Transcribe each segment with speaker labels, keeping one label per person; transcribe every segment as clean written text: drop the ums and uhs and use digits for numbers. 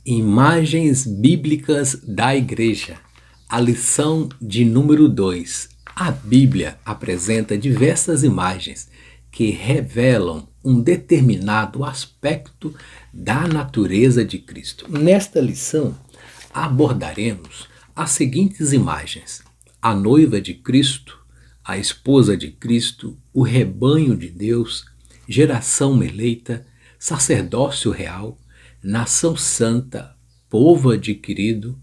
Speaker 1: Imagens bíblicas da Igreja. A lição de número 2. A Bíblia apresenta diversas imagens que revelam um determinado aspecto da natureza de Cristo. Nesta lição, abordaremos as seguintes imagens: a noiva de Cristo, a esposa de Cristo, o rebanho de Deus, geração eleita, sacerdócio real, nação santa, povo adquirido,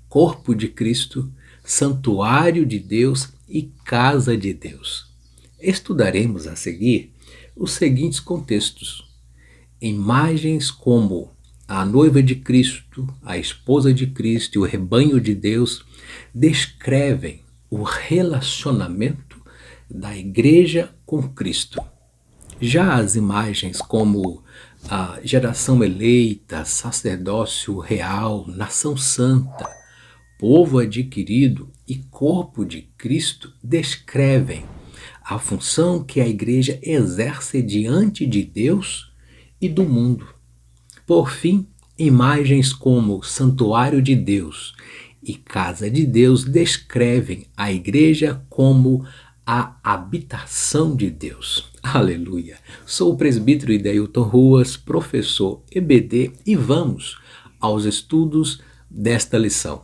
Speaker 1: corpo de Cristo, santuário de Deus e casa de Deus. Estudaremos a seguir os seguintes contextos: imagens como a noiva de Cristo, a esposa de Cristo e o rebanho de Deus descrevem o relacionamento da igreja com Cristo. Já as imagens como a geração eleita, sacerdócio real, nação santa, povo adquirido e corpo de Cristo descrevem a função que a igreja exerce diante de Deus e do mundo. Por fim, imagens como santuário de Deus e casa de Deus descrevem a igreja como a habitação de Deus. Aleluia! Sou o presbítero Idailton Ruas, professor EBD, e vamos aos estudos desta lição.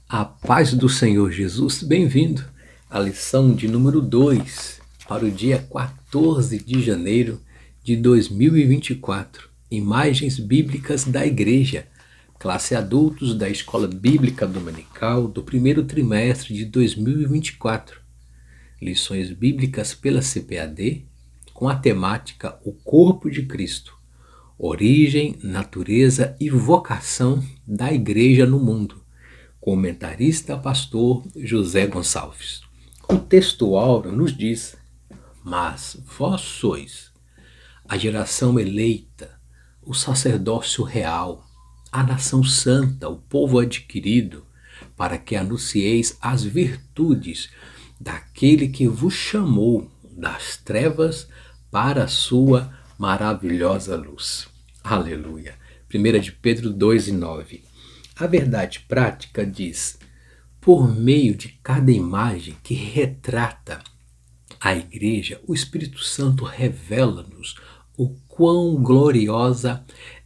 Speaker 1: A paz do Senhor Jesus, bem-vindo à lição de número 2 para o dia 14 de janeiro de 2024. Imagens bíblicas da igreja, classe adultos da Escola Bíblica Dominical do primeiro trimestre de 2024. Lições bíblicas pela CPAD com a temática O Corpo de Cristo, origem, natureza e vocação da igreja no mundo. Comentarista pastor José Gonçalves. O texto áureo nos diz: mas vós sois a geração eleita, o sacerdócio real, a nação santa, o povo adquirido, para que anuncieis as virtudes daquele que vos chamou das trevas para a sua maravilhosa luz. Aleluia. 1 de Pedro 2:9. A verdade prática diz: por meio de cada imagem que retrata a igreja, o Espírito Santo revela-nos o quão gloriosa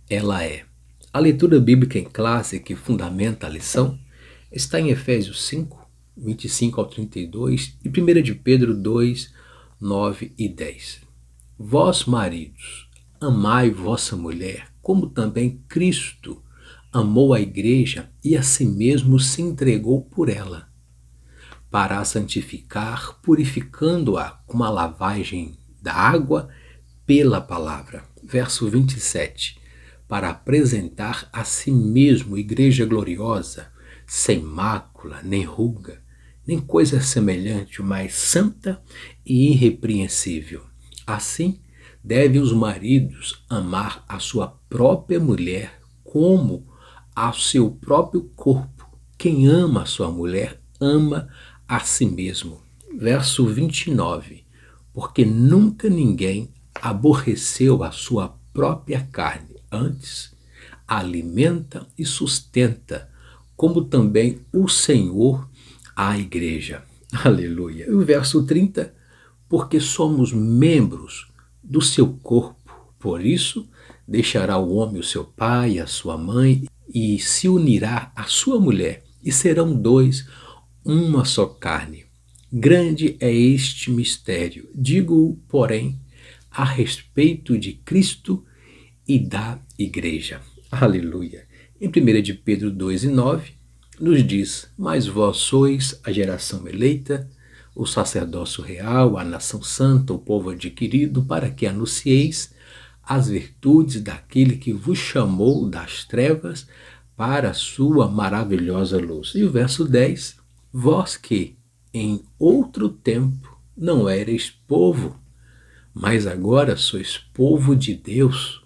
Speaker 1: ela é. A leitura bíblica em classe que fundamenta a lição está em Efésios 5, 25 ao 32 e 1 de Pedro 2, 9 e 10. Vós, maridos, amai vossa mulher, como também Cristo amou a igreja e a si mesmo se entregou por ela, para a santificar, purificando-a com a lavagem da água pela palavra. Verso 27. Para apresentar a si mesmo igreja gloriosa, sem mácula, nem ruga, nem coisa semelhante, mas santa e irrepreensível. Assim, devem os maridos amar a sua própria mulher como ao seu próprio corpo. Quem ama a sua mulher, ama a si mesmo. Verso 29. Porque nunca ninguém aborreceu a sua própria carne, antes alimenta e sustenta, como também o Senhor a igreja. Aleluia. E o verso 30. Porque somos membros do seu corpo, por isso deixará o homem o seu pai e a sua mãe, e se unirá à sua mulher, e serão dois, uma só carne. Grande é este mistério, digo-o, porém, a respeito de Cristo e da igreja. Aleluia. Em 1 de Pedro 2:9, nos diz: mas vós sois a geração eleita, o sacerdócio real, a nação santa, o povo adquirido, para que anuncieis as virtudes daquele que vos chamou das trevas para a sua maravilhosa luz. E o verso 10, vós que em outro tempo não erais povo, mas agora sois povo de Deus,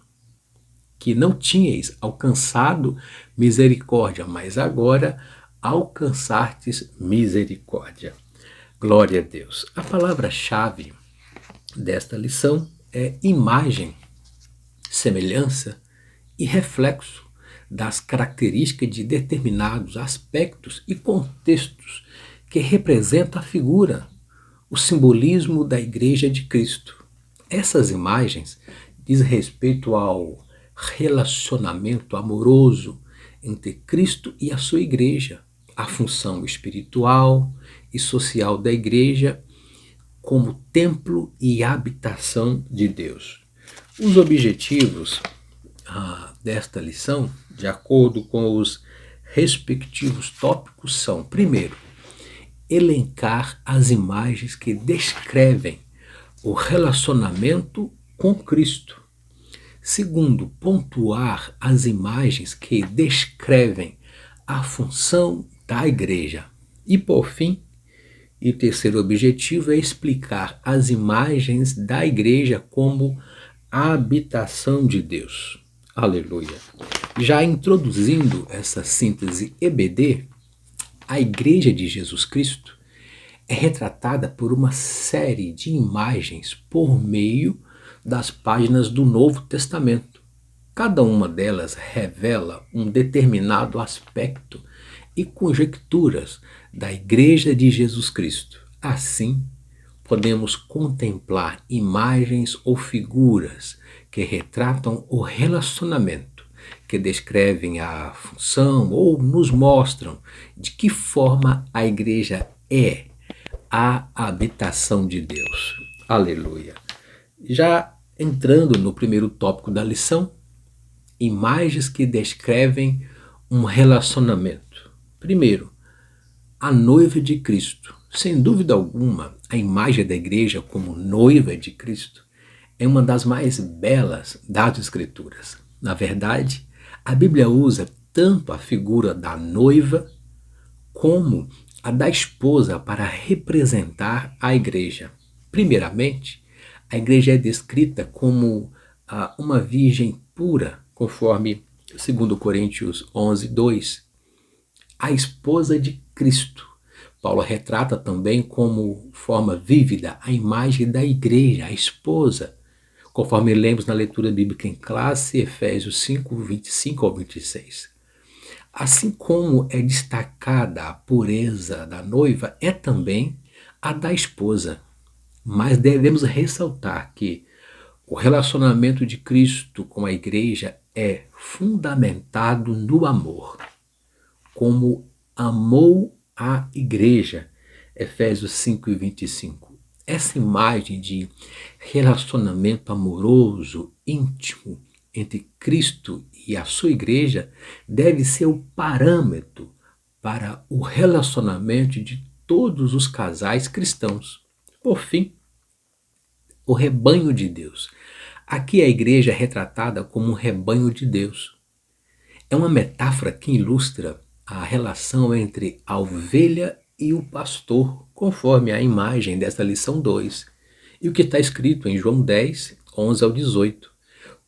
Speaker 1: que não tinhais alcançado misericórdia, mas agora alcançastes misericórdia. Glória a Deus. A palavra-chave desta lição é imagem, semelhança e reflexo das características de determinados aspectos e contextos que representam a figura, o simbolismo da Igreja de Cristo. Essas imagens dizem respeito ao relacionamento amoroso entre Cristo e a sua Igreja, a função espiritual e social da Igreja como templo e habitação de Deus. Os objetivos desta lição, de acordo com os respectivos tópicos, são: primeiro, elencar as imagens que descrevem o relacionamento com Cristo. Segundo, pontuar as imagens que descrevem a função da igreja. E por fim, o terceiro objetivo é explicar as imagens da igreja como a habitação de Deus. Aleluia! Já introduzindo essa síntese EBD, a Igreja de Jesus Cristo é retratada por uma série de imagens por meio das páginas do Novo Testamento. Cada uma delas revela um determinado aspecto e conjecturas da Igreja de Jesus Cristo. Assim, podemos contemplar imagens ou figuras que retratam o relacionamento, que descrevem a função ou nos mostram de que forma a igreja é a habitação de Deus. Aleluia! Já entrando no primeiro tópico da lição, imagens que descrevem um relacionamento. Primeiro, a noiva de Cristo. Sem dúvida alguma, a imagem da igreja como noiva de Cristo é uma das mais belas das Escrituras. Na verdade, a Bíblia usa tanto a figura da noiva como a da esposa para representar a igreja. Primeiramente, a igreja é descrita como uma virgem pura, conforme 2 Coríntios 11, 2. A esposa de Cristo. Paulo retrata também como forma vívida a imagem da igreja, a esposa, conforme lemos na leitura bíblica em classe, Efésios 5, 25 ao 26. Assim como é destacada a pureza da noiva, é também a da esposa. Mas devemos ressaltar que o relacionamento de Cristo com a igreja é fundamentado no amor, como amou a igreja, Efésios 5 e 25. Essa imagem de relacionamento amoroso, íntimo, entre Cristo e a sua igreja deve ser o parâmetro para o relacionamento de todos os casais cristãos. Por fim, o rebanho de Deus. Aqui a igreja é retratada como um rebanho de Deus. É uma metáfora que ilustra a relação entre a ovelha e o pastor, conforme a imagem desta lição 2, e o que está escrito em João 10, 11 ao 18.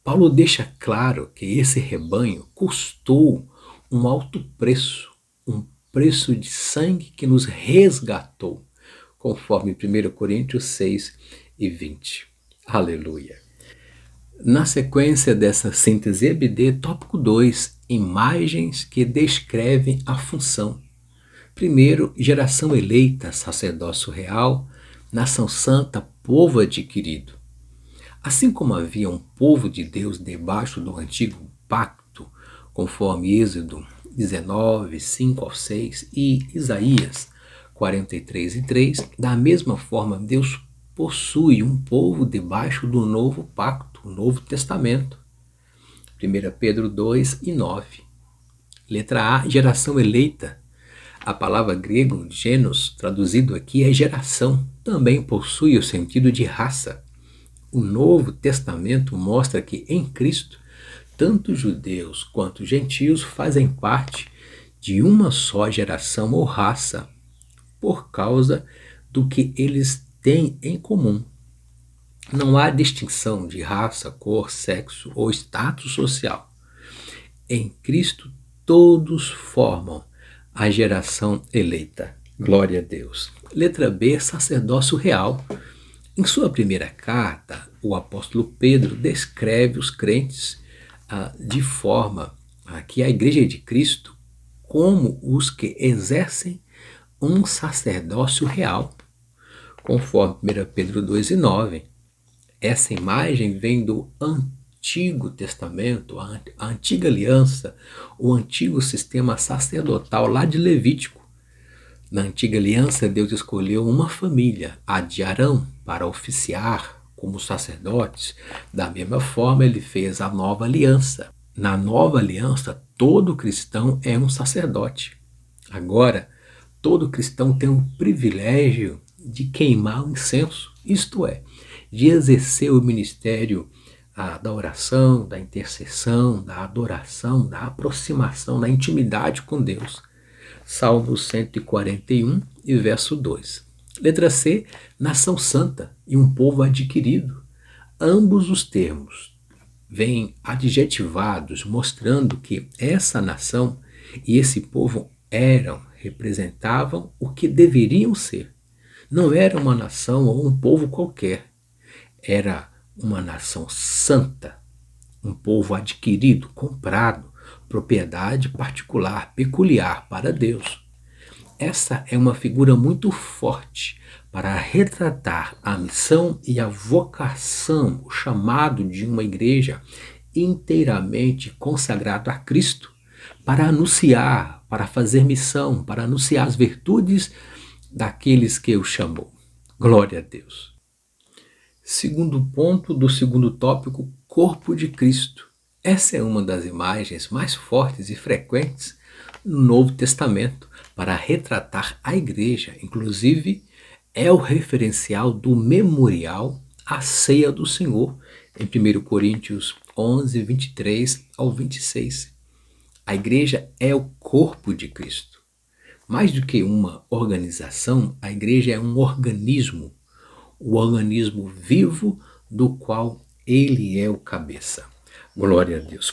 Speaker 1: Paulo deixa claro que esse rebanho custou um alto preço, um preço de sangue que nos resgatou, conforme 1 Coríntios 6 e 20. Aleluia! Na sequência dessa síntese EBD, tópico 2, imagens que descrevem a função. Primeiro, geração eleita, sacerdócio real, nação santa, povo adquirido. Assim como havia um povo de Deus debaixo do antigo pacto, conforme Êxodo 19, 5 ao 6 e Isaías 43 e 3, da mesma forma Deus possui um povo debaixo do novo pacto, o Novo Testamento. 1 Pedro 2 e 9. Letra A, geração eleita. A palavra grego genos, traduzido aqui, é geração. Também possui o sentido de raça. O Novo Testamento mostra que em Cristo, tanto judeus quanto gentios fazem parte de uma só geração ou raça, por causa do que eles têm em comum. Não há distinção de raça, cor, sexo ou status social. Em Cristo, todos formam a geração eleita. Glória a Deus. Letra B, sacerdócio real. Em sua primeira carta, o apóstolo Pedro descreve os crentes de forma que a Igreja de Cristo como os que exercem um sacerdócio real, conforme 1 Pedro 2:9. Essa imagem vem do Antigo Testamento, a antiga aliança, o antigo sistema sacerdotal lá de Levítico. Na antiga aliança, Deus escolheu uma família, a de Arão, para oficiar como sacerdotes. Da mesma forma, ele fez a nova aliança. Na nova aliança, todo cristão é um sacerdote. Agora, todo cristão tem o privilégio de queimar o incenso, isto é, de exercer o ministério da oração, da intercessão, da adoração, da aproximação, da intimidade com Deus. Salmo 141 e verso 2. Letra C, nação santa e um povo adquirido. Ambos os termos vêm adjetivados, mostrando que essa nação e esse povo representavam o que deveriam ser. Não era uma nação ou um povo qualquer. Era uma nação santa, um povo adquirido, comprado, propriedade particular, peculiar para Deus. Essa é uma figura muito forte para retratar a missão e a vocação, o chamado de uma igreja inteiramente consagrada a Cristo, para anunciar, para fazer missão, para anunciar as virtudes daqueles que o chamou. Glória a Deus. Segundo ponto do segundo tópico, corpo de Cristo. Essa é uma das imagens mais fortes e frequentes no Novo Testamento para retratar a igreja. Inclusive, é o referencial do memorial à ceia do Senhor, em 1 Coríntios 11, 23 ao 26. A igreja é o corpo de Cristo. Mais do que uma organização, a igreja é um organismo, o organismo vivo do qual ele é o cabeça. Glória a Deus.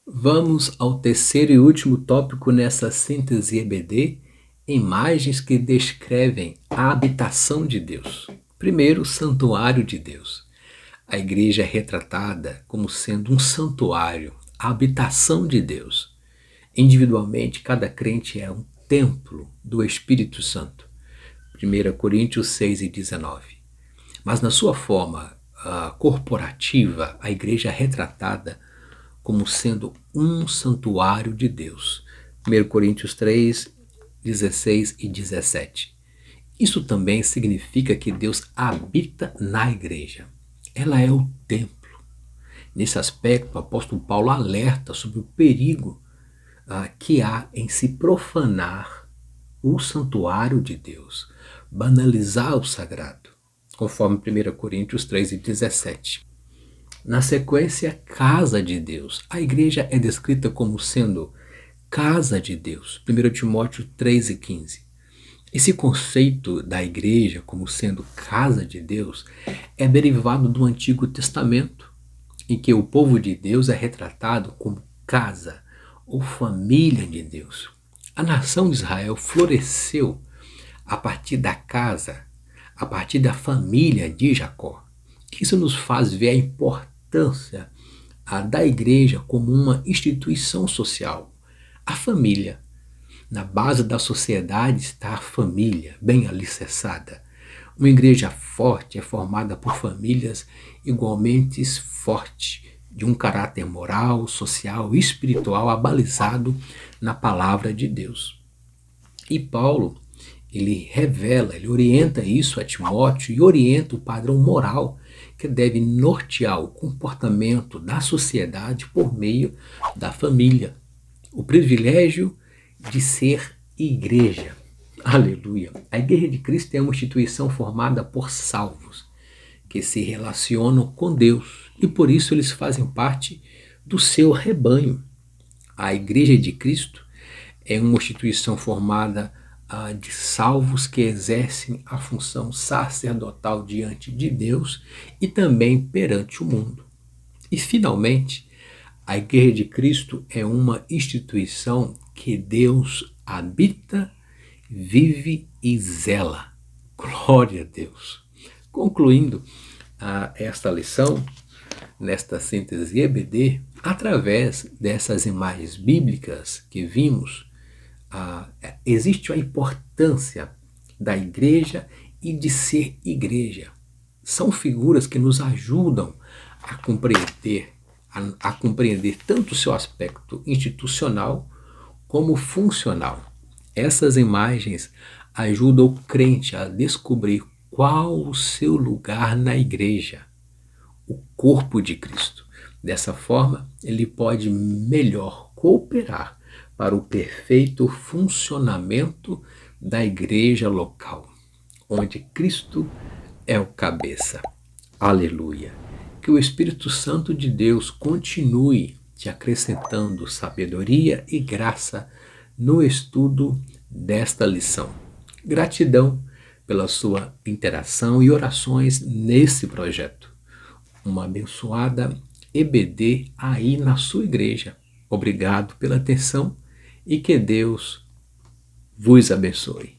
Speaker 1: Vamos ao terceiro e último tópico nessa síntese EBD, imagens que descrevem a habitação de Deus. Primeiro, o santuário de Deus. A igreja é retratada como sendo um santuário, a habitação de Deus. Individualmente, cada crente é um templo do Espírito Santo. 1 Coríntios 6 e 19. Mas na sua forma corporativa, a igreja é retratada como sendo um santuário de Deus. 1 Coríntios 3, 16 e 17. Isso também significa que Deus habita na igreja. Ela é o templo. Nesse aspecto, o apóstolo Paulo alerta sobre o perigo que há em se profanar o santuário de Deus, banalizar o sagrado, conforme 1 Coríntios 3 e 17. Na sequência, casa de Deus. A igreja é descrita como sendo casa de Deus. 1 Timóteo 3 e 15. Esse conceito da igreja como sendo casa de Deus é derivado do Antigo Testamento, em que o povo de Deus é retratado como casa ou família de Deus. A nação de Israel floresceu a partir da casa, a partir da família de Jacó. Isso nos faz ver a importância da igreja como uma instituição social. A família. Na base da sociedade está a família, bem alicerçada. Uma igreja forte é formada por famílias igualmente fortes, de um caráter moral, social e espiritual abalizado na palavra de Deus. E Paulo, ele orienta isso a Timóteo e orienta o padrão moral que deve nortear o comportamento da sociedade por meio da família. O privilégio de ser igreja. Aleluia! A Igreja de Cristo é uma instituição formada por salvos que se relacionam com Deus e por isso eles fazem parte do seu rebanho. A Igreja de Cristo é uma instituição formada de salvos que exercem a função sacerdotal diante de Deus e também perante o mundo. E, finalmente, a Igreja de Cristo é uma instituição que Deus habita, vive e zela. Glória a Deus. Concluindo esta lição, nesta síntese EBD, através dessas imagens bíblicas que vimos, existe a importância da igreja e de ser igreja. São figuras que nos ajudam a compreender tanto o seu aspecto institucional como funcional. Essas imagens ajudam o crente a descobrir qual o seu lugar na igreja, o corpo de Cristo. Dessa forma, ele pode melhor cooperar para o perfeito funcionamento da igreja local, onde Cristo é o cabeça. Aleluia! Que o Espírito Santo de Deus continue te acrescentando sabedoria e graça no estudo desta lição. Gratidão pela sua interação e orações nesse projeto. Uma abençoada EBD aí na sua igreja. Obrigado pela atenção e que Deus vos abençoe.